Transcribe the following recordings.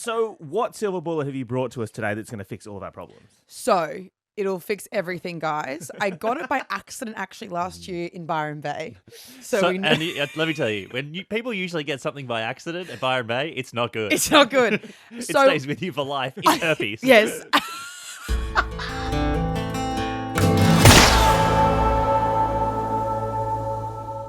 So what silver bullet have you brought to us today that's going to fix all of our problems? So it'll fix everything, guys. I got it by accident actually last year in Byron Bay. So we know let me tell you, when people usually get something by accident at Byron Bay, it's not good. it's not good. It So stays with you for life. It's herpes. yes.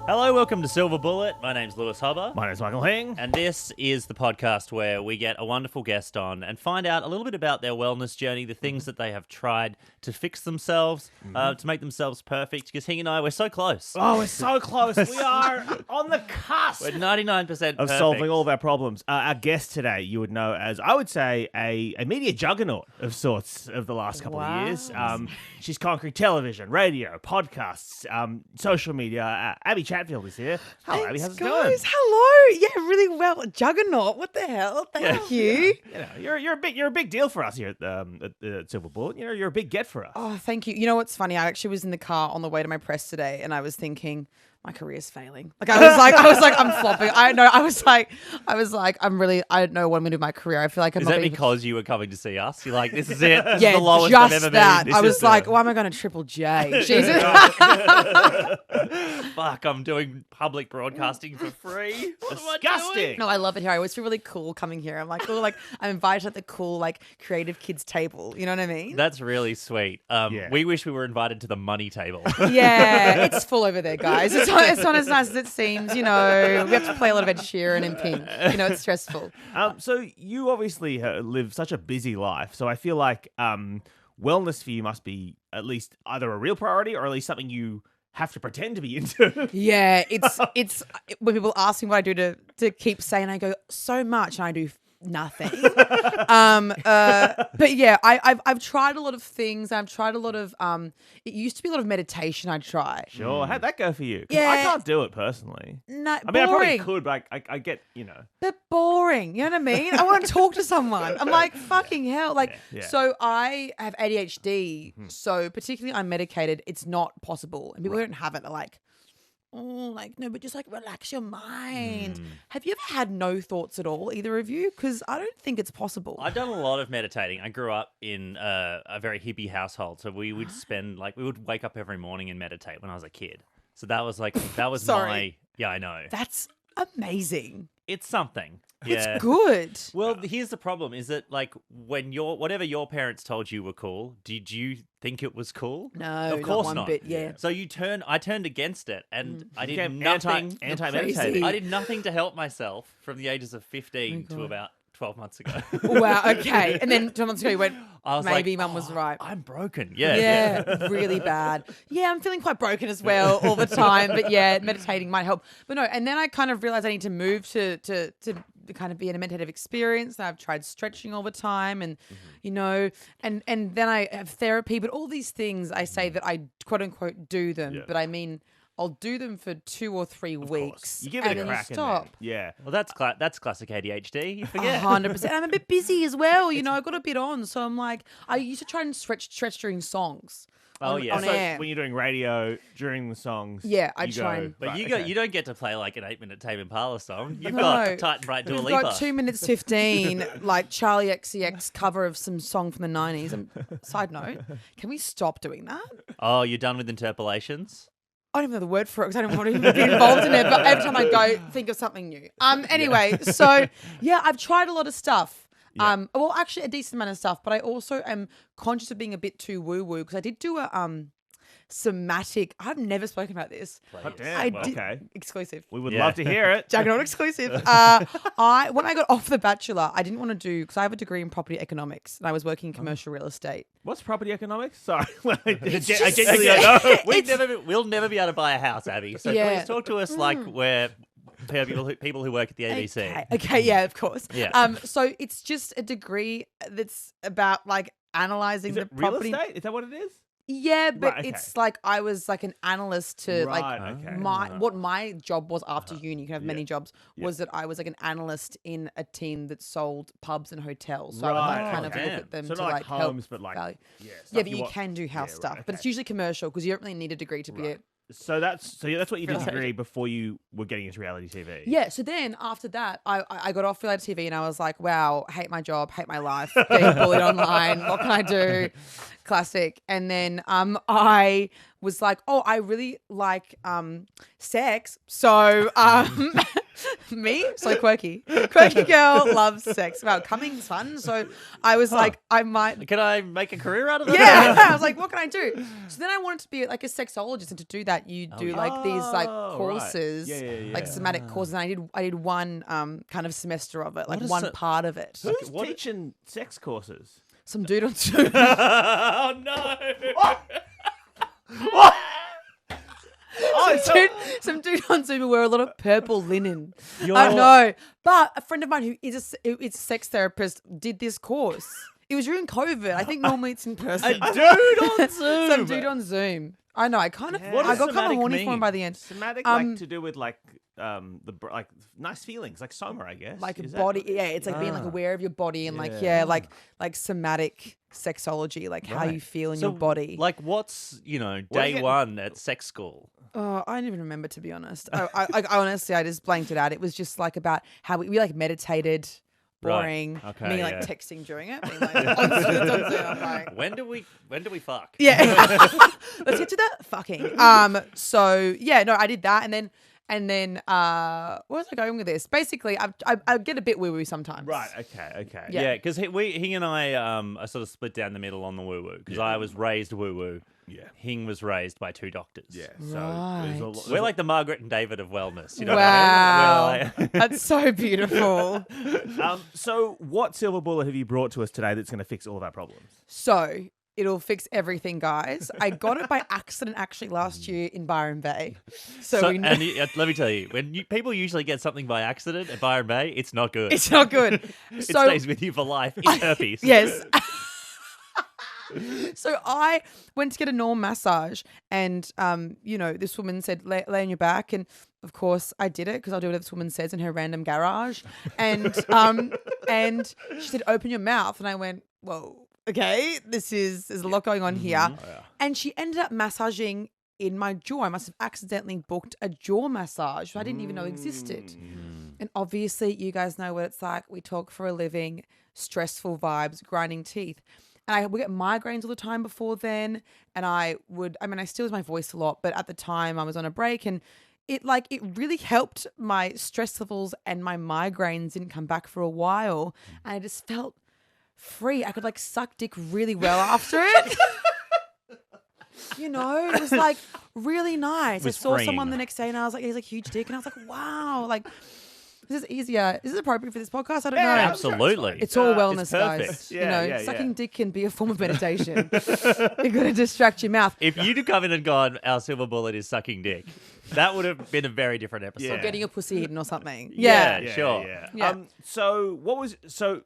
Hello, welcome to Silver Bullet. My name's Lewis Hobba. My name's Michael Hing. And this is the podcast where we get a wonderful guest on and find out a little bit about their wellness journey, the things that they have tried to fix themselves, to make themselves perfect. Because Hing and I, we're so close. Oh, we're so close. We are on the cusp. We're 99% of solving all of our problems. Our guest today, you would know as, I would say, a media juggernaut of sorts of the last couple of years. She's conquering television, radio, podcasts, social media. Abbie Chatfield is here. Hello, Abbie. How's it going? Guys, hello. Yeah, really well. Juggernaut. What the hell? Thank you. You know, you're a big deal for us here at Silver Bullet. You know, you're a big get for us. Oh, thank you. You know what's funny? I actually was in the car on the way to my press today, and I was thinking, my career's failing. Like I was like, I'm flopping. I don't know what I'm gonna do with my career. I feel like I'm Is not that being... because you were coming to see us? You're like, this is it. This yeah, is the lowest just I've ever that. been. I was like, why am I going to Triple J? Jesus. Fuck, I'm doing public broadcasting for free. Disgusting. No, I love it here. I always feel really cool coming here. I'm like, oh, like I'm invited at the cool, like creative kids table. You know what I mean? That's really sweet. Yeah. We wish we were invited to the money table. Yeah, it's full over there, guys. It's not as nice as it seems. You know, we have to play a lot of Ed Sheeran and Pink. You know, it's stressful. So you obviously live such a busy life. So I feel like wellness for you must be at least either a real priority or at least something you have to pretend to be into. Yeah, it's when people ask me what I do to keep sane, I go so much, and I do nothing. But yeah, I've tried a lot of things. I've tried a lot of it used to be a lot of meditation I'd try. Sure. How'd that go for you? 'Cause Yeah. I can't do it personally. No, I mean, I probably boring. could, but I get, you know. They're boring. You know what I mean? I want to talk to someone. I'm like, fucking hell. Like, Yeah. so I have ADHD. So particularly unmedicated, it's not possible. And people who don't have it are like, oh, like, no, but just like relax your mind. Have you ever had no thoughts at all, either of you? Because I don't think it's possible. I've done a lot of meditating. I grew up in a very hippie household, so we would we would wake up every morning and meditate when I was a kid. So that was Sorry. yeah, I know. That's amazing. It's something. Yeah. It's good. Well, here's the problem: is that like when whatever your parents told you were cool, did you think it was cool? No, of course not one not. bit. Yeah. So I turned against it, and I did Became nothing. anti-meditating. Crazy. I did nothing to help myself from the ages of 15 to God. about 12 months ago. Wow. Okay. And then 2 months ago, you went. I was Maybe like, Mum was right. I'm broken. Yeah. Yeah, really bad. Yeah, I'm feeling quite broken as well all the time. But yeah, meditating might help. But no, and then I kind of realized I need to move to kind of be in a meditative experience. And I've tried stretching all the time, and you know, and then I have therapy. But all these things, I say that I quote unquote do them, Yeah. but I mean, I'll do them for 2 or 3 weeks. You give it and a then crack you stop. and then, yeah. Well, that's classic ADHD. You forget. 100%. I'm a bit busy as well. You know, I got a bit on. So I'm like, I used to try and stretch during songs. Oh, on, yeah. on So air. when you're doing radio during the songs, Yeah, I you try go, and- But right, you okay. don't get to play like an 8-minute Tame Impala song. You've No. got Tight and Bright Dua We've Lipa. got 2 minutes 15, like Charlie XCX cover of some song from the 90s. And side note, can we stop doing that? Oh, you're done with interpolations? I don't even know the word for it because I don't want to even be involved in it. But every time I go, think of something new. Anyway, so yeah, I've tried a lot of stuff. Yeah. Well, actually a decent amount of stuff, but I also am conscious of being a bit too woo-woo because I did do a somatic. I've never spoken about this. Oh, damn. I did, Okay. exclusive. We would Yeah. love to hear it. Juggernaut exclusive. When I got off The Bachelor, I didn't want to do because I have a degree in property economics and I was working in commercial real estate. What's property economics? Sorry. I just- genuinely don't know. We'll never be able to buy a house, Abby. So Yeah. please talk to us like we're people who work at the ABC. Okay, yeah, of course. Yeah. So it's just a degree that's about like analyzing Is the it real property. estate? Is that what it is? Yeah, but Right, okay. it's like I was like an analyst to Right, like okay. what my job was after uni. You can have many jobs. Yeah. Was that I was like an analyst in a team that sold pubs and hotels. So I Right, would like kind of okay. look at them So to not like homes, help but like value. yeah, Yeah, but you can do house stuff, but it's usually commercial because you don't really need a degree to be Right. So that's what you did degree before you were getting into reality TV. Yeah. So then after that, I got off reality TV and I was like, wow, hate my job, hate my life, getting bullied online. What can I do? Classic. And then I was like, oh, I really like sex. So me, so quirky girl loves sex. Wow, coming's fun. So I was like, I might. Can I make a career out of that? Yeah, I was like, what can I do? So then I wanted to be like a sexologist, and to do that, you do like these like courses, like somatic courses. And I did one kind of semester of it, like one part of it. Who's teaching sex courses? Some dude on Zoom. Oh no! Some dude on Zoom who wear a lot of purple linen. I know, but a friend of mine who is a sex therapist did this course. It was during COVID. I think normally it's in person. A dude on Zoom. Some dude on Zoom. I know. I got kind of horny for him by the end. Somatic, like to do with like like nice feelings, like soma, I guess. Like a body, it's like being like aware of your body and like somatic sexology, like how you feel in your body. Like what's day one at sex school? Oh, I don't even remember, to be honest. I honestly, I just blanked it out. It was just like about how we like meditated. Boring. Right. Okay, me like texting during it. Being like, I'm like, when do we fuck? Yeah. Let's get to that fucking. So yeah, no, I did that, and then where was I going with this? Basically, I get a bit woo woo sometimes. Right. Okay. Yeah, because Hing and I sort of split down the middle on the woo woo because I was raised woo woo. Yeah. Hing was raised by two doctors. Yeah. So right. We're like the Margaret and David of wellness. You know wow. what I mean? Like... That's so beautiful. So what silver bullet have you brought to us today that's going to fix all of our problems? So it'll fix everything, guys. I got it by accident actually last year in Byron Bay. So we know. And let me tell you, when people usually get something by accident at Byron Bay, it's not good. It's not good. It stays with you for life. It's herpes. Yes. So I went to get a normal massage and, this woman said, lay on your back. And of course I did it because I'll do whatever this woman says in her random garage. And she said, open your mouth. And I went, whoa, okay, there's a lot going on here. Oh, yeah. And she ended up massaging in my jaw. I must have accidentally booked a jaw massage, which I didn't even know existed. And obviously you guys know what it's like. We talk for a living, stressful vibes, grinding teeth. And I would get migraines all the time before then. And I still use my voice a lot, but at the time I was on a break and it really helped my stress levels and my migraines didn't come back for a while. And I just felt free. I could like suck dick really well after it. It was like really nice. I saw someone the next day and I was like, he's a huge dick. And I was like, wow, like this is easier. Is it appropriate for this podcast? I don't know. Absolutely. It's all wellness, it's perfect. guys. Yeah, sucking dick can be a form of meditation. You've got to distract your mouth. If you'd have come in and gone, our silver bullet is sucking dick, that would have been a very different episode. Or getting a pussy eaten or something. Yeah, sure. Yeah. So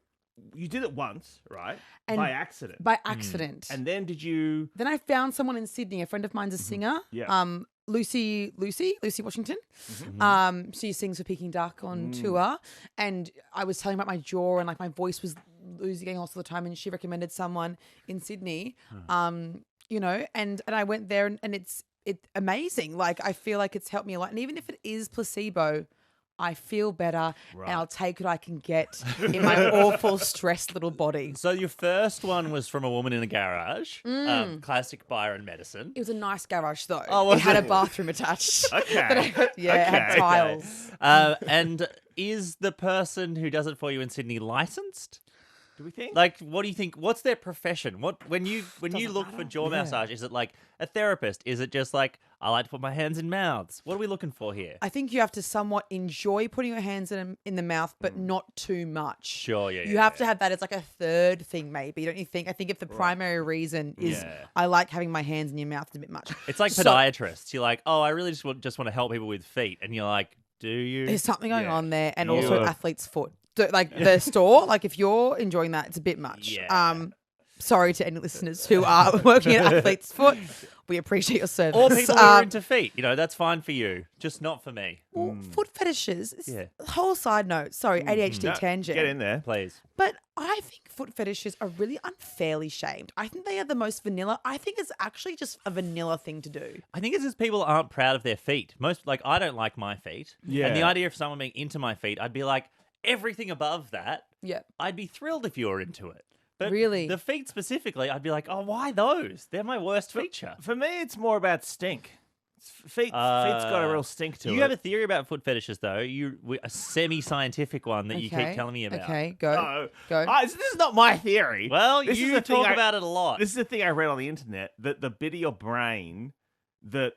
you did it once, right? By accident. By accident. And then did you... Then I found someone in Sydney. A friend of mine's a singer. Yeah. Lucy Washington. She sings for Peking Duck on tour. And I was telling about my jaw and like my voice was losing all the time. And she recommended someone in Sydney, and I went there and it's amazing. Like I feel like it's helped me a lot. And even if it is placebo, I feel better and I'll take what I can get in my awful, stressed little body. So your first one was from a woman in a garage, classic Byron medicine. It was a nice garage though. Oh, it had a bathroom attached. Okay. It had tiles. And is the person who does it for you in Sydney licensed? Do we think? Like, what do you think? What's their profession? When you look for jaw massage, is it like a therapist? Is it just like, I like to put my hands in mouths? What are we looking for here? I think you have to somewhat enjoy putting your hands in the mouth, but not too much. Sure, yeah. You have to have that as like a third thing, maybe, don't you think? I think if the primary reason is I like having my hands in your mouth, it's a bit much. It's like podiatrists. You're like, oh, I really just want to help people with feet. And you're like, do you? There's something going on there. And also athlete's foot. Like the store, like if you're enjoying that, it's a bit much. Yeah. Sorry to any listeners who are working at athlete's foot. we appreciate your service. Or people who are into feet. That's fine for you. Just not for me. Well, foot fetishes. Yeah. Whole side note. Sorry, ADHD No, tangent. Get in there. Please. But I think foot fetishes are really unfairly shamed. I think they are the most vanilla. I think it's actually just a vanilla thing to do. I think it's just people aren't proud of their feet. I don't like my feet. Yeah. And the idea of someone being into my feet, I'd be like, everything above that, Yeah. I'd be thrilled if you were into it. But Really? the feet specifically, I'd be like, oh, why those? They're my worst feature. For me, it's more about stink. Feet's got a real stink to it. You have a theory about foot fetishes, though. A semi-scientific one that you keep telling me about. Okay, go. No. Go. This is not my theory. Well, This is you the thing talk about it a lot. This is the thing I read on the internet, that the bit of your brain that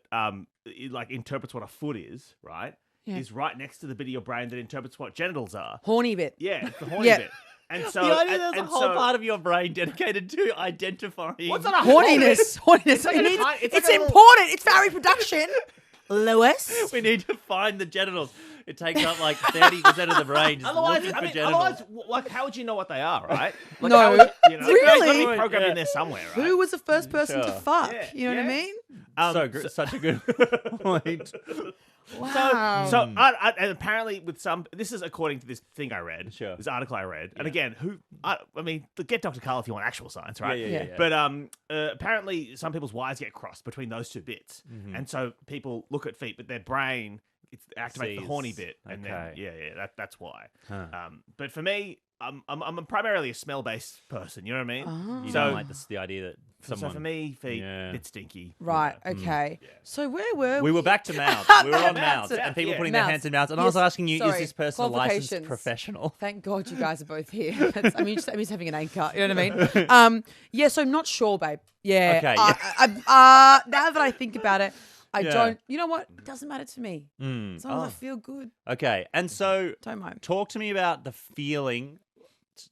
interprets what a foot is, right? Yeah. Is right next to the bit of your brain that interprets what genitals are. Horny bit. Yeah, it's the horny Yeah. bit. And so the idea there's a and whole so- part of your brain dedicated to identifying. What's on a Horniness. Horniness. like It's it's like a little- important. It's for reproduction. Lewis. We need to find the genitals. It takes up like 30% of the brain just Otherwise, looking for genitals. how would you know what they are, right? Like, No. how would you know? Really? It's gotta be programmed Yeah. in there somewhere, right? Who was the first person to Sure. fuck? Yeah, You know what I yeah. mean? Such a good point. Wow. So and apparently with some, this is according to this thing I read, Sure. this article I read, and again, get Dr. Carl if you want actual science, right? Yeah. But apparently some people's wires get crossed between those two bits, and so people look at feet, but their brain activates the Sees. horny bit, and Okay. then that's why. Huh. But for me, I'm primarily a smell-based person. You know what I mean? Oh. You So- don't like the idea that someone... So for me, feet, Yeah. it's stinky. Right. Okay. Yeah. So where were We were back to mouths. We were on mouths. Mouths, And people yeah. putting their Mouths. hands in mouths. And I Yes, was asking you, is sorry. this person a licensed Qualifications. professional? Thank God you guys are both here. I'm used to having an anchor. You know what I mean? Yeah. So I'm not sure, babe. Yeah. Okay, Now that I think about it, I Yeah. don't. You know what? It doesn't matter to me. Mm. As long as I Oh. feel good, Okay. And so don't mind. talk to me about the feeling.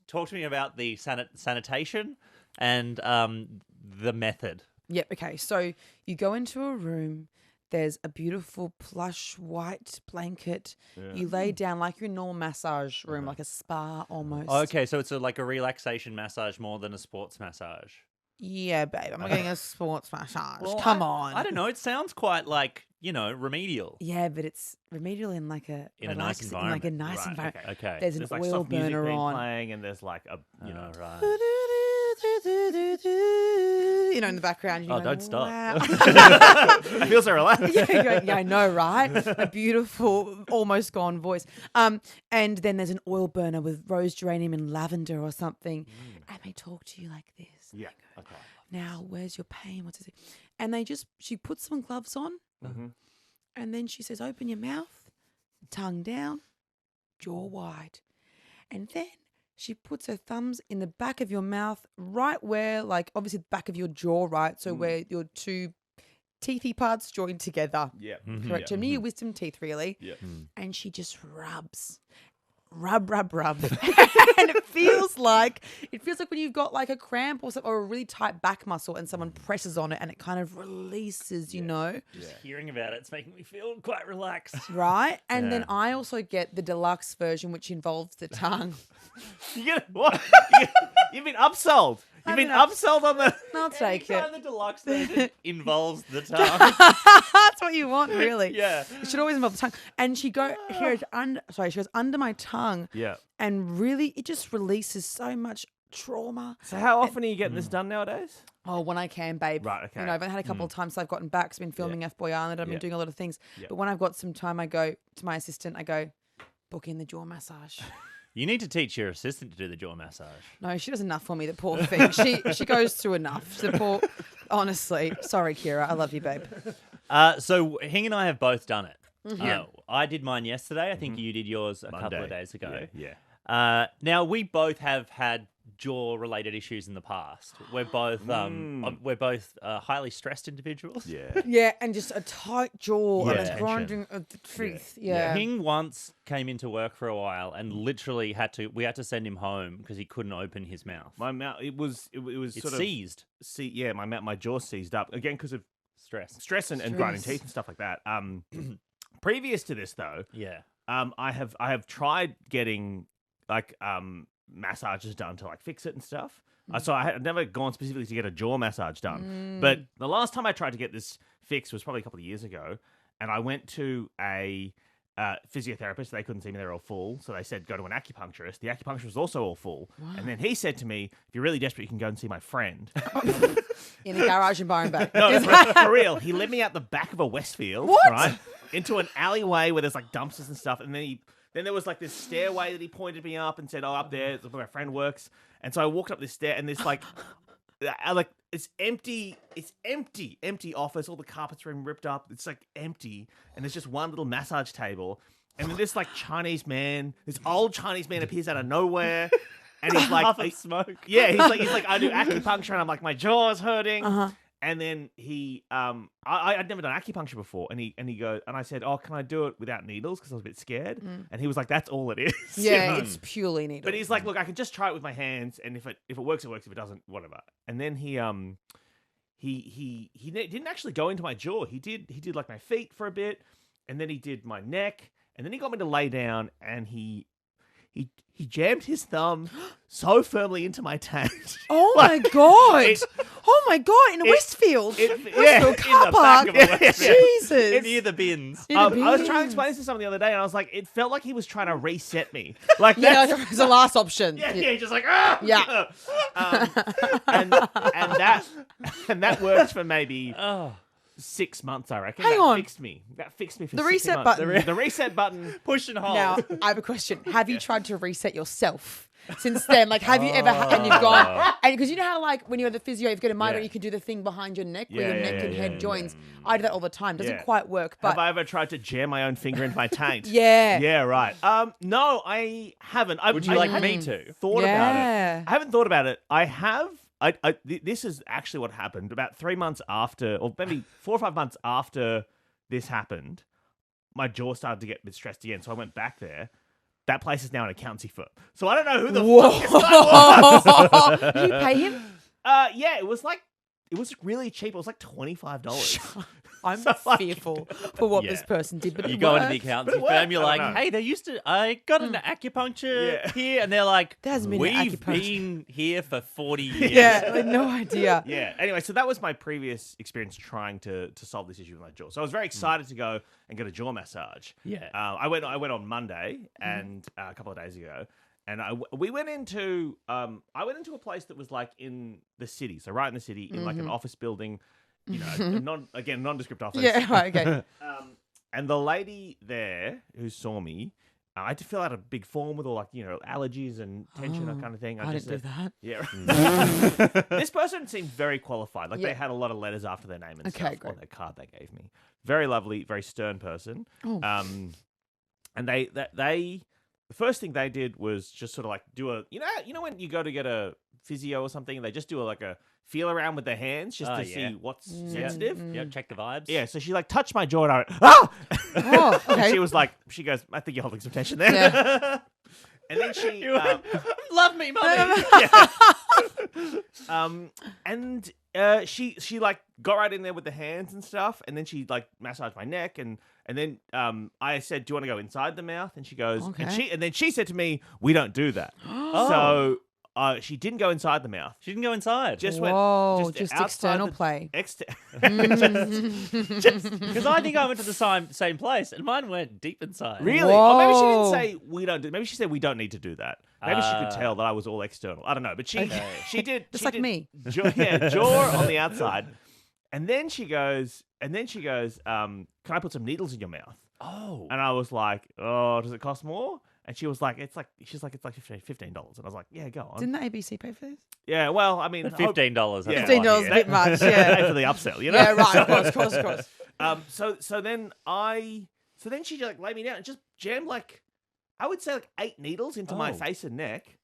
Talk to me about the sanitation and the method. Yep. Okay. So you go into a room. There's a beautiful plush white blanket. You lay down like you're in a normal massage room, like a spa almost. Okay, so it's like a relaxation massage more than a sports massage. Yeah, babe. I'm not getting a sports massage. Well, Come on. I don't know. It sounds quite like, remedial. Yeah, but it's remedial in like a In a nice relaxing- like a environment. nice Right, environment. Okay. There's an There's like oil soft music burner being on. playing, and there's like a Right. You know, in the background. You're Oh, going, don't stop. Wow. I feel so relaxed. yeah, you're going, yeah, I know, right? A beautiful, almost gone voice. And then there's an oil burner with rose geranium and lavender or something. And they talk to you like this. Yeah. Okay. Now, where's your pain? What's it? And she puts some gloves on, and then she says, open your mouth, tongue down, jaw wide. And then she puts her thumbs in the back of your mouth, right where, like, obviously the back of your jaw, right? So where your two teethy parts join together. Yeah. Correct. Yeah. Your wisdom teeth, really. Yeah. And she just rubs. Rub. And it feels like when you've got like a cramp or something, or a really tight back muscle and someone presses on it and it kind of releases, you know. Just hearing about it's making me feel quite relaxed. Right? And then Yeah. I also get the deluxe version, which involves the tongue. You get what? You've been upsold. You've been upsold on the. I'll take it. Anytime the deluxe version involves the tongue. That's what you want, really. Yeah. It should always involve the tongue. And she goes under my tongue. Yeah. And really, it just releases so much trauma. So how often are you getting this done nowadays? Oh, when I can, babe. Right, okay. You know, I've had a couple of times I've gotten back. 'Cause I've been filming F-Boy Island. I've been Yeah. doing a lot of things. Yeah. But when I've got some time, I go to my assistant. I go, book in the jaw massage. You need to teach your assistant to do the jaw massage. No, she does enough for me, the poor thing. She goes through enough. The poor, honestly. Sorry, Kira. I love you, babe. So Hing and I have both done it. Yeah. I did mine yesterday. I think you did yours a couple Monday. of days ago. Yeah. Now we both have had jaw-related issues in the past. We're both highly stressed individuals. Yeah. Yeah, and just a tight jaw and Yeah. a grinding of the teeth. Yeah. Hing once came into work for a while and literally we had to send him home because he couldn't open his mouth. My mouth. It was It's sort seized. of. My jaw seized up again because of Stress. and grinding teeth and stuff like that. Previous to this though, Yeah. I have tried getting like massages done to like fix it and stuff. So I had never gone specifically to get a jaw massage done. But the last time I tried to get this fixed was probably a couple of years ago, and I went to a physiotherapist. They couldn't see me; they were all full. So they said go to an acupuncturist. The acupuncturist was also all full, and then he said to me, "If you're really desperate, you can go and see my friend." In a garage in Byron Bay. No, for real. He led me out the back of a Westfield, right, into an alleyway where there's like dumpsters and stuff, and then there was like this stairway that he pointed me up and said, "Oh, up there, is where my friend works." And so I walked up this stair, and this like it's empty office. All the carpets are ripped up. It's like empty, and there's just one little massage table. And then this like this old Chinese man appears out of nowhere, and he's like, Puff of smoke. Yeah, he's like, I do acupuncture, and I'm like, my jaw's hurting. And then I'd never done acupuncture before, and he goes, and I said, "Oh, can I do it without needles?" Because I was a bit scared. And he was like, "That's all it is." Yeah, it's purely needles. But he's like, "Look, I can just try it with my hands, and if it works, it works. If it doesn't, whatever." And then he didn't actually go into my jaw. He did like my feet for a bit, and then he did my neck, and then he got me to lay down, and he jammed his thumb so firmly into my taint. Oh my god! Oh my god! In a Westfield, Westfield car park. Jesus! Near the bins. I was trying to explain this to someone the other day, and I was like, it felt like he was trying to reset me. Like like it was the last option. Yeah, he's just like Yeah. And that worked for maybe 6 months, I reckon. Hang on. That fixed me for The 6 reset months. button. The reset button. Push and hold. Now, I have a question. Have you tried to reset yourself since then? Like, have you ever, and you've gone, and because you know how, like, when you're at the physio, you've got a migraine, you can do the thing behind your neck where your neck and head joins. I do that all the time. Doesn't quite work, but. Have I ever tried to jam my own finger into my taint? Yeah. Yeah, right. No, I haven't. Would you like me to? Thought about it. I haven't thought about it. I have. This is actually what happened. About 3 months after, or maybe 4 or 5 months after this happened, my jaw started to get a bit stressed again. So I went back there. That place is now an accountancy firm. So I don't know who the fuck this guy was. Did you pay him? Yeah, it was really cheap. It was like $25. I'm fearful for what this person did, but you it go worked. into the accountancy firm, you're like, know. hey, I got an acupuncture here, and they're like, There hasn't been we've acupuncture." been here for 40 years. Yeah, I had no idea. Yeah. Anyway, so that was my previous experience trying to solve this issue with my jaw. So I was very excited to go and get a jaw massage. Yeah. I went on Monday and a couple of days ago, and we went into I went into a place that was like in the city, so right in the city, in like an office building, you know, nondescript office. Yeah, right, okay. And the lady there who saw me, I had to fill out a big form with all like, you know, allergies and tension, that kind of thing. I didn't do that. Yeah. This person seemed very qualified. Like they had a lot of letters after their name and stuff on their card they gave me. Very lovely, very stern person. And the first thing they did was just sort of like do a, you know when you go to get a physio or something, and they just do like a feel around with their hands just to see what's sensitive. Yeah, check the vibes. Yeah, so she like touched my jaw and I went, ah! Oh, okay. And she goes, I think you're holding some tension there. Yeah. And then she love me, mummy. She like got right in there with the hands and stuff, and then she like massaged my neck, and then I said, "Do you want to go inside the mouth?" And she goes, and then she said to me, "We don't do that." So she didn't go inside the mouth. She didn't go inside. Just just external play. Because I think I went to the same place, and mine went deep inside. Really? Or maybe she didn't say we don't do. Maybe she said we don't need to do that. Maybe she could tell that I was all external. I don't know, but she did. Just she like did me. Jaw on the outside, and then she goes, can I put some needles in your mouth? Oh. And I was like, oh, does it cost more? And she was like, it's like $15. And I was like, yeah, go on. Didn't the ABC pay for this? Yeah, well, I mean, $15. Yeah. $15 is a bit much. Yeah, pay for the upsell, you know. Yeah, right. Of course. So then she like laid me down and just jammed like, I would say like 8 needles into my face and neck.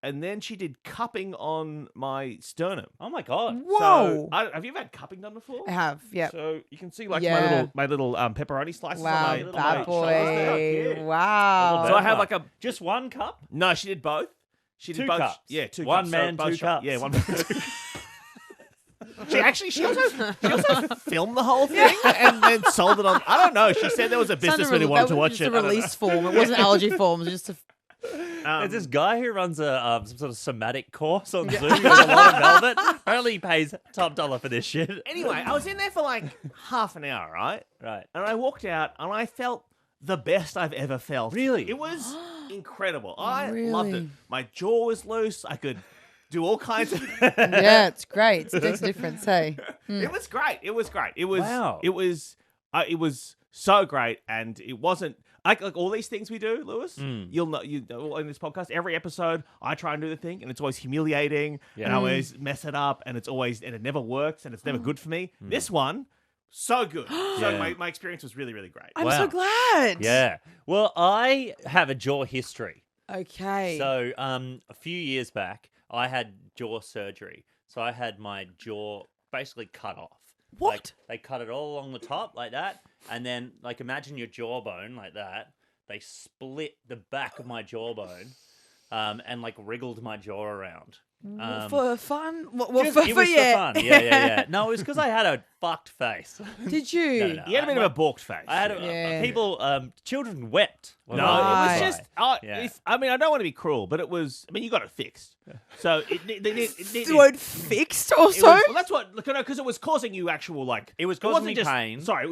And then she did cupping on my sternum. Oh my god! Whoa! So, have you ever had cupping done before? I have. Yeah. So you can see like Yeah. my little pepperoni slices. Wow, on my bad shoulders there. boy. Yeah. Wow. So I have like just one cup. No, she did both. She did Two both. cups. Yeah, 2 One cups. man, both 2 cups. Yeah, one man, 2 cups. She also filmed the whole thing and then sold it on. I don't know. She said there was a businessman who wanted to watch it. It was just a release form. It wasn't allergy form. It was just a. There's this guy who runs a some sort of somatic course on Zoom. He has a lot of velvet. Apparently, he pays top dollar for this shit. Anyway, I was in there for like half an hour, right? Right. And I walked out and I felt the best I've ever felt. Really? It was incredible. I Really? loved it. My jaw was loose. I could do all kinds of... Yeah, it's great. It makes a difference, hey? It was great. It was great. It was... Wow. It was so great, and it wasn't... Like all these things we do, Lewis, you'll know in this podcast, every episode, I try and do the thing, and it's always humiliating, and I always mess it up, and it never works, and it's never good for me. This one, so good. So my experience was really, really great. I'm so glad. Yeah. Well, I have a jaw history. Okay. So, a few years back, I had jaw surgery. So I had my jaw basically cut off. What? Like, they cut it all along the top like that, and then like imagine your jawbone like that. They split the back of my jawbone, and like wriggled my jaw around. For fun? Well, It was for fun. Yeah. No, it was because I had a fucked face. Did you? No. You had a bit of a balked face. I had Yeah. children wept. when No, I it Right. was just. I Yeah. mean, I don't want to be cruel, but it was. I mean, you got it fixed, so The word fixed also? Well, that's what because it was causing you actual like. It was it causing wasn't me just, pain. Sorry.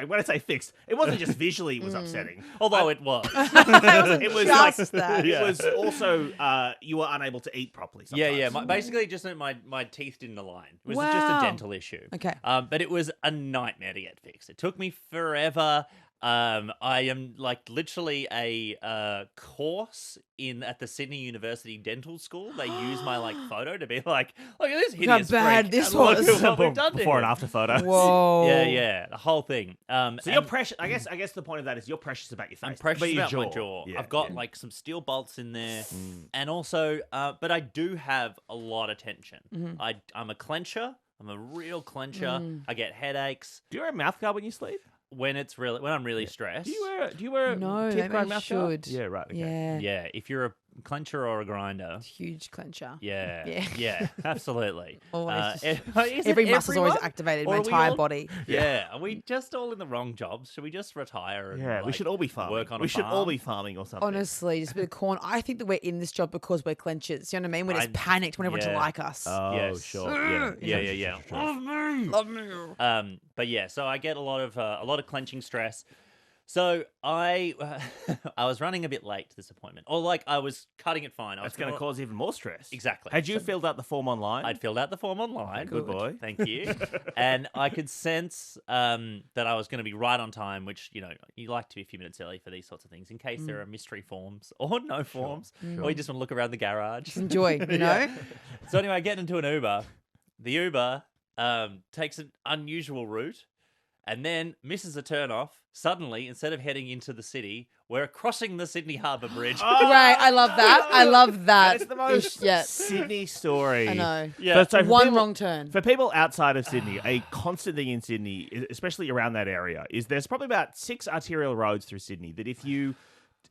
When I say fixed, it wasn't just visually it was upsetting. Although it was. It was like Just that. it was also you were unable to eat properly. Sometimes. Basically, just that my teeth didn't align. It was just a Wow. dental issue. Okay. But it was a nightmare to get fixed. It took me forever. I am like literally a course at the Sydney University Dental School. They use my like photo to be like, look at this hideous bad freak. this Look was. at what we've done to Before and him." after photos. Whoa. Yeah, the whole thing. So you're precious. I guess the point of that is you're precious about your face. I'm precious your about my jaw. Yeah, I've got yeah. like some steel bolts in there, and also, but I do have a lot of tension. I'm a clencher. I'm a real clencher. I get headaches Do you wear a mouth guard when you sleep? when I'm really stressed. Do you wear a No, teeth maybe grind I mouth guard? should. Yeah, right. Okay. Yeah. Yeah, if you're a clencher or a grinder. Huge clencher. Yeah, absolutely. Always just- Is it Every muscle's always everyone? activated, Or my are we entire all- body. Yeah, are we just all in the wrong jobs? Should we just retire? And, Yeah, we like, should all be farming. Work on a we should all farm? be farming or something. Honestly, just a bit of corn. I think that we're in this job because we're clenchers. You know what I mean? We're just I- panicked when everyone to yeah. like us. Oh, Yes. sure. Yeah. Love me. But yeah, so I get a lot of clenching stress. So I was running a bit late to this appointment, or like I was cutting it fine. That's going to cause even more stress. Exactly. Had you filled out the form online? I'd filled out the form online. Good boy. Thank you. And I could sense that I was going to be right on time, which, you know, you like to be a few minutes early for these sorts of things in case there are mystery forms or no forms, or you just want to look around the garage. Enjoy, you know? So anyway, I get into an Uber. The Uber takes an unusual route and then misses a turn off. Suddenly, instead of heading into the city, we're crossing the Sydney Harbour Bridge. Right, I love that. I love that. That's the most Yeah. Sydney story. I know. Yeah. So for One people- wrong turn. For people outside of Sydney, a constant thing in Sydney, especially around that area, is there's probably about 6 arterial roads through Sydney that if you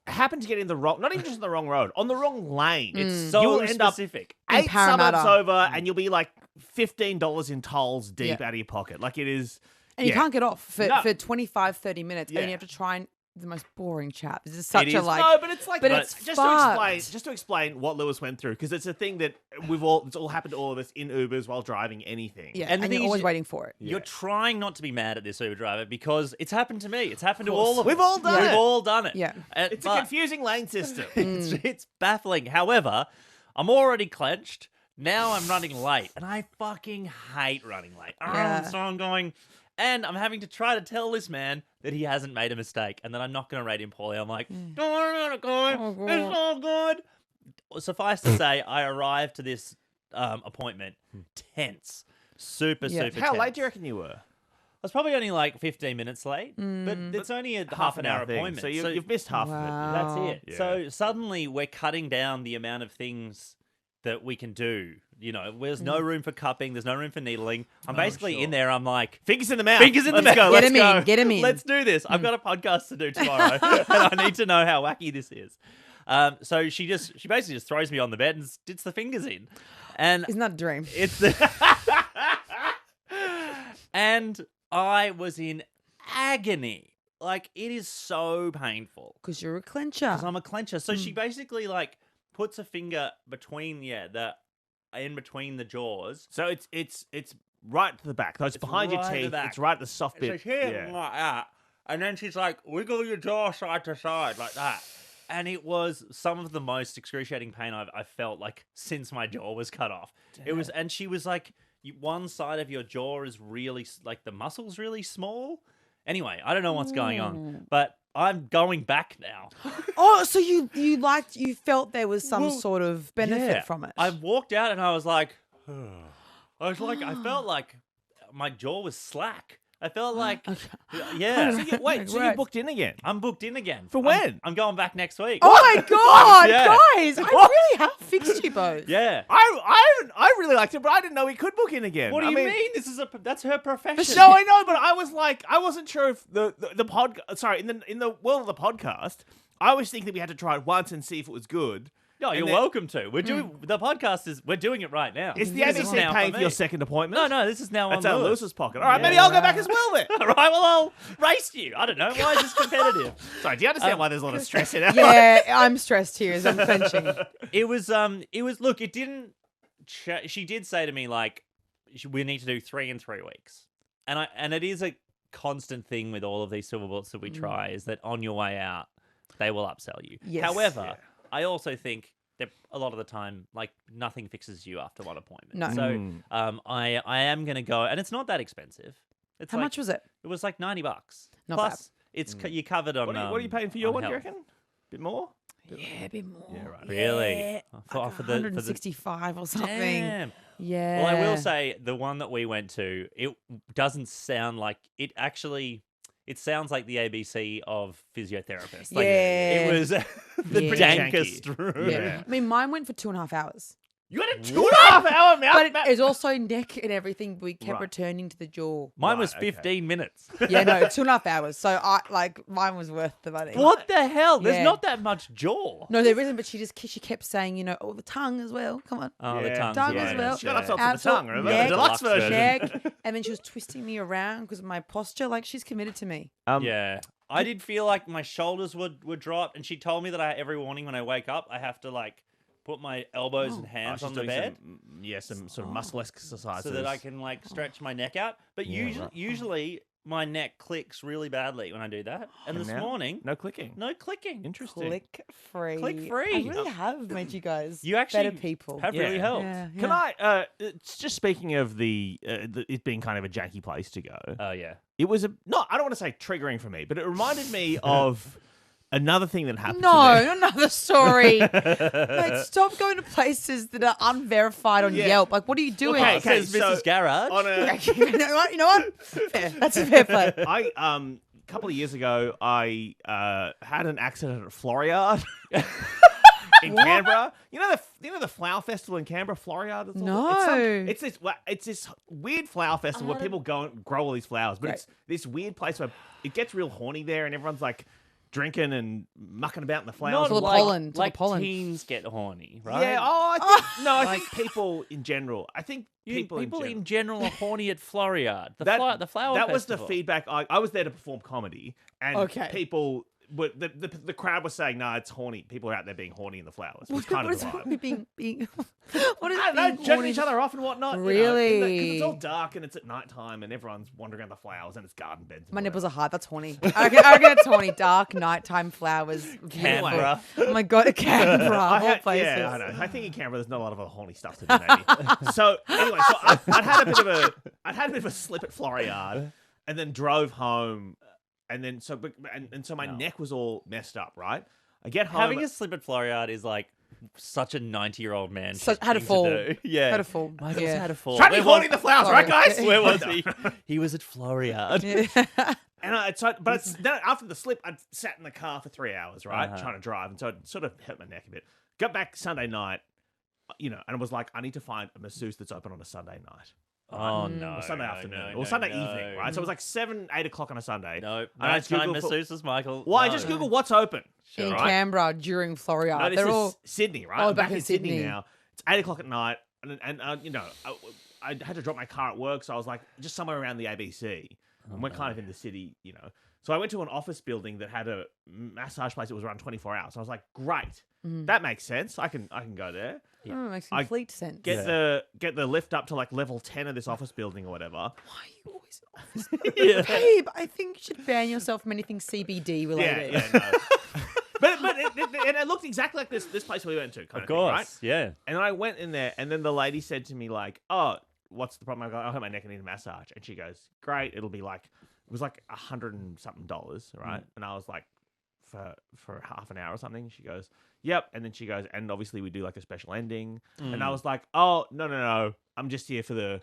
happen to get in the wrong, not even just on the wrong road, on the wrong lane, It's you will so end specific. In 8 Parramatta. suburbs over and you'll be like $15 in tolls deep Yeah. out of your pocket. Like it is... And you yeah. can't get off for, No. for 25, 30 minutes. Yeah. And you have to try and the most boring chat. This is such It a is. like... No, but it's like but it's just fucked. to explain what Lewis went through because it's a thing that it's all happened to all of us in Ubers while driving anything. Yeah, And and, the you're thing is always you- waiting for it. You're trying not to be mad at this Uber driver because it's happened to me. It's happened to all of us. We've all done We've it. all done it. Yeah. It's a confusing lane system. It's baffling. However, I'm already clenched. Now I'm running late, and I fucking hate running late. Yeah. So I'm going, and I'm having to try to tell this man that he hasn't made a mistake, and that I'm not going to rate him poorly. I'm like, don't worry about it, guy. Oh, God. It's all good. Suffice to say, I arrived to this appointment tense, super Yeah. super. How tense. late do you reckon you were? I was probably only like 15 minutes late, but it's only a half an hour thing. appointment. So you've missed half of Wow. That's it. Yeah. So suddenly we're cutting down the amount of things that we can do. You know, there's no room for cupping. There's no room for needling. I'm basically sure. in there. I'm like, it. Fingers in the mouth. fingers in the Let's mouth. Go, Get let's him go. in. Get him in. let's do this. I've got a podcast to do tomorrow, and I need to know how wacky this is. So she basically just throws me on the bed and sticks the fingers in. And Isn't that a dream? it's the and I was in agony. Like, it is so painful. Because you're a clencher. Because I'm a clencher. So she basically, like, puts a finger between in between the jaws. So it's right to the back. So it's behind your right at the teeth. back. It's right at the soft So bit. here, like that. And then she's like, wiggle your jaw side to side like that. And it was some of the most excruciating pain I've felt like since my jaw was cut off. Damn. It was, and she was like, one side of your jaw is really like the muscle's really small. Anyway, I don't know what's going on, but I'm going back now. Oh, so you felt there was some sort of benefit from it. I walked out and I was like, I felt like my jaw was slack. I felt like, yeah. So you booked in again? I'm booked in again. For when? I'm going back next week. Oh my God, Yeah. guys! I really have fixed you both. Yeah. I really liked it, but I didn't know we could book in again. What do you mean? That's her profession. No, I know, but I was like, I wasn't sure if the podcast. Sorry, in the world of the podcast, I was thinking that we had to try it once and see if it was good. No, you're welcome to. We're doing the podcast. We're doing it right now. Is the This is ABC now paying for for your me. second appointment? No, this is now That's on out of Lewis. Lewis's pocket. All right, Yeah. maybe I'll go back as well then. All right, well, I'll race you. I don't know. Why is this competitive? Sorry, do you understand why there's a lot of stress in it? Yeah, I'm stressed here as I'm clenching. It was, look, it didn't, she did say to me, like, we need to do 3 in 3 weeks. And it is a constant thing with all of these silver bullets that we try, is that on your way out, they will upsell you. Yes. However, I also think that a lot of the time, like, nothing fixes you after one appointment. No. So, I am going to go, and it's not that expensive. It's How like, much was it? It was like $90. Not Plus, it's you covered on. What are you paying for your on one, do you health. reckon? Bit more? Yeah, a bit more. Yeah, right. Really? Yeah, For the 165 or something. Damn. Yeah. Well, I will say the one that we went to, it doesn't sound like it actually. It sounds like the ABC of physiotherapists. Like, Yeah. it was the Yeah. dankest room. Yeah. I mean, mine went for 2.5 hours. You had a 2.5 hour mouth. But it's also neck and everything. We kept Right. returning to the jaw. Mine Right, was okay. 15 minutes. Yeah, no, 2.5 hours. So mine was worth the money. What the hell? There's Yeah. not that much jaw. No, there isn't. But she kept saying, the tongue as well. Come on. Oh, the Yeah. tongue's Tongue yeah, as well. She got herself Out to the tongue, for remember? neck, The deluxe version. neck, and then she was twisting me around because of my posture. Like, she's committed to me. Yeah. I did feel like my shoulders would drop, and she told me that every morning when I wake up, I have to like put my elbows and hands she's on the doing bed some sort of muscle exercises. so that I can like stretch my neck out. But usually my neck clicks really badly when I do that. And this now? morning, No clicking. no clicking. Interesting. Click free. Click free. I really have made you guys You actually better people. have really Yeah. helped. Yeah, Can yeah. I? It's just speaking of it being kind of a janky place to go. Oh yeah. It was I don't want to say triggering for me, but it reminded me of another thing that happened. No, to me. not another story. Like, stop going to places that are unverified on Yeah. Yelp. Like, what are you doing? Okay, It says so Mrs. Garage. On a, You know what? Fair. That's a fair play. I a couple of years ago, I had an accident at Floriard in Canberra. You know the flower festival in Canberra, Floriard. No. It's this weird flower festival where people go and grow all these flowers, but Great. it's this weird place where it gets real horny there, and everyone's like drinking and mucking about in the flowers. Full of like, pollen, full of like pollen. teens get horny, right? Yeah. Oh, I think people in general. I think people in general are horny at Floriard. The flower That was the festival. feedback. I was there to perform comedy, and Okay. people. But the crowd was saying, "No, it's horny. People are out there being horny in the flowers." It was kind What of is the vibe. being what is I don't know, being jerking horny? each other off and whatnot. Really? Because it's all dark and it's at night time and everyone's wandering around the flowers and it's garden beds. And My nipples whatever. are hard. That's horny. I reckon it's horny. Dark nighttime flowers. Canberra. Oh my god, Canberra. Of all places. Yeah, I know. I think in Canberra there's not a lot of horny stuff to do. Maybe. So anyway, I'd had a bit of a slip at Floriard, and then drove home, and then so my neck was all messed up. Right, I get home. Having a slip at Floriard is like such a 90-year-old man. Had a thing to fall. do. Yeah. Had a fall. Michael's Yeah. had a fall. trying to be Where horny in the flowers, right, guys? Where was he? He was at Floriard. Yeah. And then after the slip, I sat in the car for 3 hours, right, trying to drive, and so it sort of hurt my neck a bit. Got back Sunday night, and it was like, I need to find a masseuse that's open on a Sunday night. Oh no. Or Sunday no, afternoon, no, or Sunday no. evening, right? So it was like 7, 8 o'clock on a Sunday. No, And I just nighttime Googled for- masseuses, Michael. Well, I No. just Googled what's open. In right? Canberra during Floriard. No, this They're is all Sydney, right? Oh, I'm back in in Sydney Sydney. now. It's 8 o'clock at night, and I had to drop my car at work, so I was like just somewhere around the ABC. And we're kind of in the city, So I went to an office building that had a massage place that was around 24 hours. I was like, great, that makes sense. I can go there. Oh, it makes complete sense. Get the lift up to like level 10 of this office building or whatever. Why are you always in office? Babe, I think you should ban yourself from anything CBD related. Yeah, no. But it looked exactly like this place we went to. Kind of course, thing, right? yeah. And I went in there, and then the lady said to me like, "Oh, what's the problem?" I go, "I hurt my neck and need a massage." And she goes, "Great, it'll be like it was like $100 and something, right?" And I was like, "For half an hour or something." She goes, "Yep." And then she goes, "And obviously we do like a special ending." And I was like, "Oh, no, I'm just here for the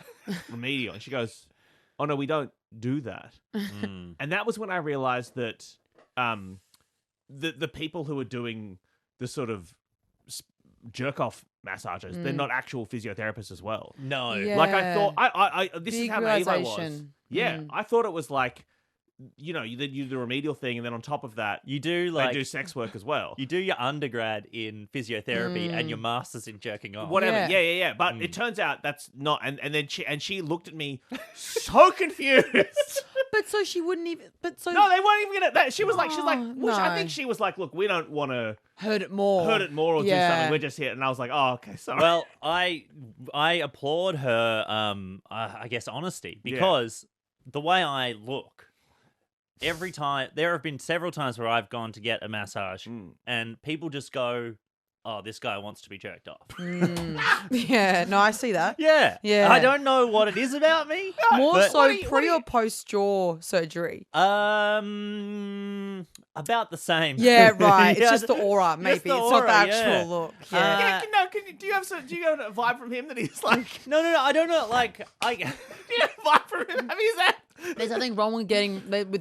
remedial." And she goes, "Oh no, we don't do that." And that was when I realized that the people who are doing the sort of jerk off massages, they're not actual physiotherapists as well. No. Yeah. Like I thought, I this Big is how naive I was. realization. Yeah, I thought it was like, you know, you do the remedial thing, and then on top of that, You do they like do sex work as well. you do your undergrad in physiotherapy and your master's in jerking off. Whatever, Yeah. yeah. But it turns out that's not, and then she looked at me so confused. But so she wouldn't even. But so No, they weren't even gonna. She was like, no. I think she was like, look, we don't want to hurt it more. hurt it more or do Yeah. something. We're just here, and I was like, oh, okay, sorry. Well, I applaud her I guess honesty, because the way I look, every time there have been several times where I've gone to get a massage and people just go, "Oh, this guy wants to be jerked off." Yeah, no, I see that. Yeah. Yeah. I don't know what it is about me. More but- so pre or post jaw surgery. About the same. Yeah, right. It's Yeah, just the aura, maybe. the It's not the aura, actual yeah. look. yeah, Yeah. do you have a vibe from him that he's like? No, I don't know. Like, Do you have a vibe from him? I mean, is that? There's nothing wrong with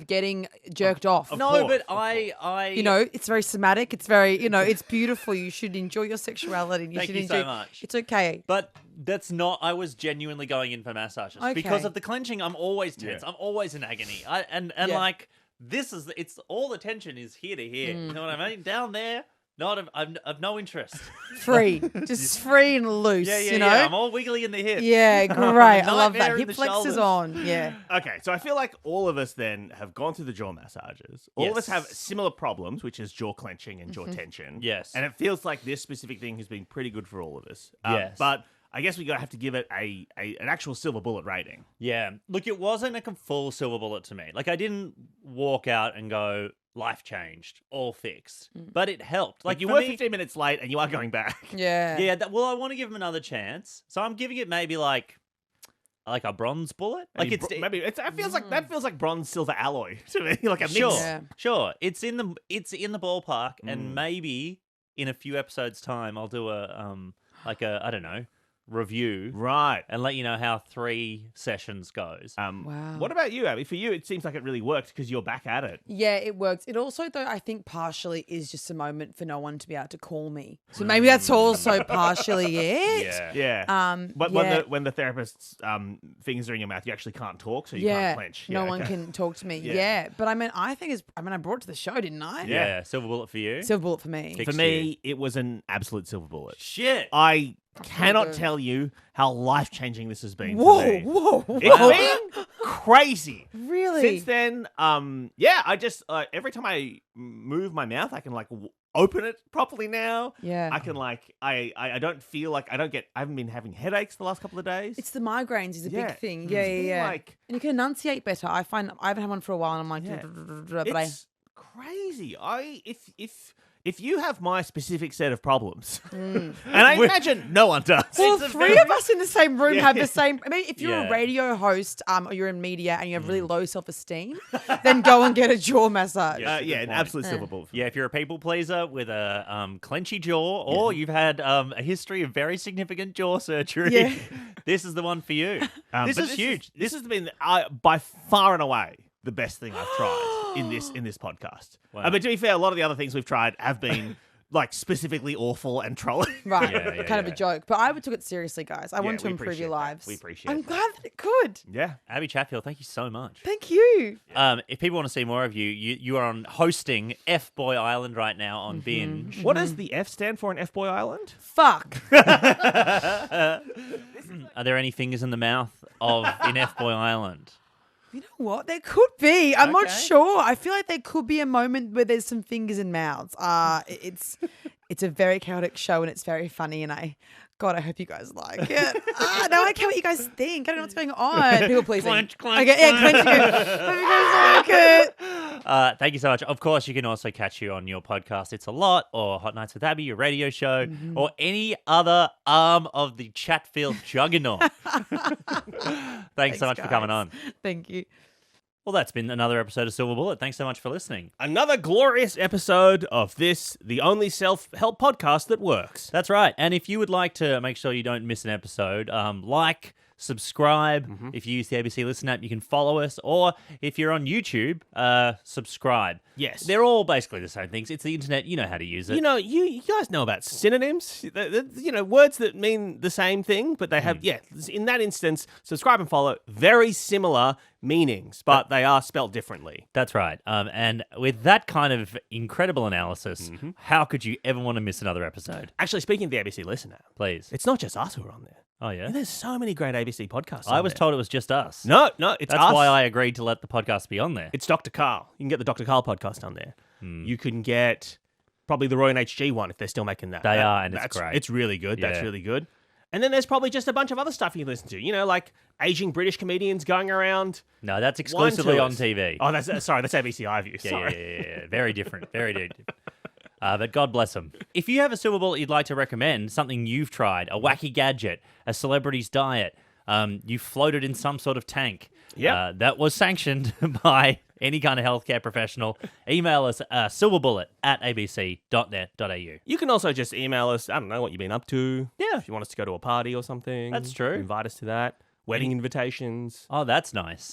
getting jerked off. no, course, but of I, You know, it's very somatic. It's very, it's beautiful. You should enjoy your sexuality. Thank should you enjoy. so much. It's okay. But that's not. I was genuinely going in for massages because Okay. of the clenching. I'm always tense. Yeah. I'm always in agony. And Yeah. like it's all the tension is here to here. You know what I mean? Down there, I've no interest. Free, just free and loose. Yeah, you know. I'm all wiggly in the hips. Yeah, great. I love Nightmare that. in Hip the flex is shoulders. on. Yeah. Okay, so I feel like all of us then have gone through the jaw massages. All of us have Yes. similar problems, which is jaw clenching and jaw tension. Yes. And it feels like this specific thing has been pretty good for all of us. Yes. But I guess we have to give it an actual silver bullet rating. Yeah. Look, it wasn't a full silver bullet to me. Like, I didn't walk out and go, life changed, all fixed. But it helped. Like you for were me- 15 minutes late and you are going back. Yeah. Yeah. Well, I want to give him another chance. So I'm giving it maybe like a bronze bullet. Like Maybe it feels like that feels like bronze silver alloy to me, like a mix. Sure, Yeah. sure. It's in the ballpark, and maybe in a few episodes' time, I'll do a I don't know, review Right. and let you know how 3 sessions goes. Wow. What about you, Abby? For you, it seems like it really worked because you're back at it. Yeah, it works. It also, though, I think partially is just a moment for no one to be able to call me. So maybe that's also partially it. Yeah. But yeah. when the therapist's fingers are in your mouth, you actually can't talk, so you Yeah, can't clench. no Yeah, one okay. can talk to me. Yeah. Yeah, but I brought it to the show, didn't I? Yeah, silver bullet for you. Silver bullet for me. Fixed For you. me, it was an absolute silver bullet. Shit. I cannot good. tell you how life-changing this has been Whoa, for me. whoa, It's been crazy. Really? Since then, I just every time I move my mouth, I can like open it properly now. Yeah. I can like I don't feel like I haven't been having headaches the last couple of days. It's the migraines is a Yeah. big thing. It's Yeah, been, yeah. like- And you can enunciate better. I find I haven't had one for a while, and I'm like, Yeah. but It's crazy. If you have my specific set of problems, and I imagine no one does. Well, It's a 3 very- of us in the same room Yeah. have the same. I mean, if you're Yeah. a radio host, or you're in media and you have really low self-esteem, then go and get a jaw massage. Yeah. That's a good An point. absolute silver bullet. Yeah, if you're a people pleaser with a clenchy jaw, or you've had a history of very significant jaw surgery, Yeah. this is the one for you. This But is huge. This has been by far and away the best thing I've tried in this podcast. Wow. But to be fair, a lot of the other things we've tried have been like specifically awful and trolling. Right, Yeah, kind of yeah. a joke. But I took it seriously, guys. I want to we improve appreciate your that. lives. We appreciate I'm that. glad that it could. Yeah. Abbie Chatfield, thank you so much. Thank you. If people want to see more of you, you are on hosting F Boy Island right now on Binge. What does the F stand for in F Boy Island? Fuck. Are there any fingers in the mouth in F Boy Island? You know what? There could be. I'm not Okay. sure. I feel like there could be a moment where there's some fingers and mouths. It's a very chaotic show and it's very funny. And I hope you guys like it. Now I care what you guys think. I don't know what's going on. People pleasing. Clench, clench, Okay, yeah, clench again. Hope you guys like it. Thank you so much. Of course, you can also catch you on your podcast, It's a Lot, or Hot Nights with Abbie, your radio show, or any other arm of the Chatfield juggernaut. Thanks so much for coming guys. on. Thank you. Well, that's been another episode of Silver Bullet. Thanks so much for listening. Another glorious episode of this, the only self-help podcast that works. That's right. And if you would like to make sure you don't miss an episode, subscribe. If you use the ABC Listen app, you can follow us. Or if you're on YouTube, subscribe. Yes. They're all basically the same things. It's the internet. You know how to use it. You know, you guys know about synonyms. You know, words that mean the same thing, but they have, in that instance, subscribe and follow, very similar meanings, but they are spelt differently. That's right. And with that kind of incredible analysis, how could you ever want to miss another episode? Actually, speaking of the ABC Listen app, Please. it's not just us who are on there. Oh, yeah? There's so many great ABC podcasts I on was there. told it was just us. No, it's That's us. why I agreed to let the podcast be on there. It's Dr. Carl. You can get the Dr. Carl podcast on there. You can get probably the Roy and HG one if they're still making that. They are, and it's that's great. It's really good. That's Yeah. really good. And then there's probably just a bunch of other stuff you can listen to. You know, like aging British comedians going around. No, that's exclusively on tours. TV. Oh, that's ABC iView. Yeah, Sorry. yeah. Very different. Very different. But God bless them. If you have a Silver Bullet you'd like to recommend, something you've tried, a wacky gadget, a celebrity's diet, you floated in some sort of tank, that was sanctioned by any kind of healthcare professional, email us silverbullet@abc.net.au. You can also just email us. I don't know what you've been up to. Yeah. If you want us to go to a party or something. That's true. Invite us to that. Wedding invitations. Oh, that's nice.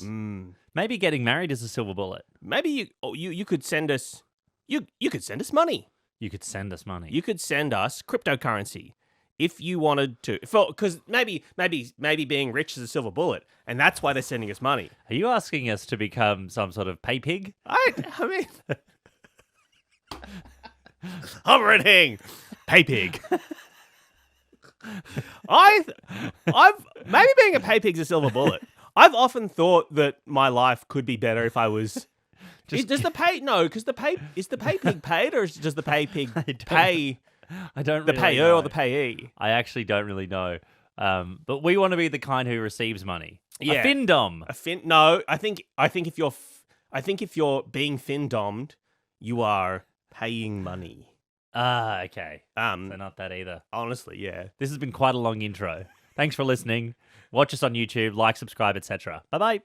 Maybe getting married is a Silver Bullet. Maybe you could send us. You could send us money. You could send us money. You could send us cryptocurrency if you wanted to, because maybe being rich is a silver bullet, and that's why they're sending us money. Are you asking us to become some sort of pay pig? I mean, Hobba and Hing, pay pig. I've maybe being a pay pig's a silver bullet. I've often thought that my life could be better if I was. Does the pay is the pay pig paid, or does the pay pig pay I don't the really payer know. or the payee? I actually don't really know. But we want to be the kind who receives money. Yeah. A findom. No, I think if you're being fin-dommed, you are paying money. Ah, okay. So Um, not that either. honestly, yeah. This has been quite a long intro. Thanks for listening. Watch us on YouTube, like, subscribe, etc. Bye-bye.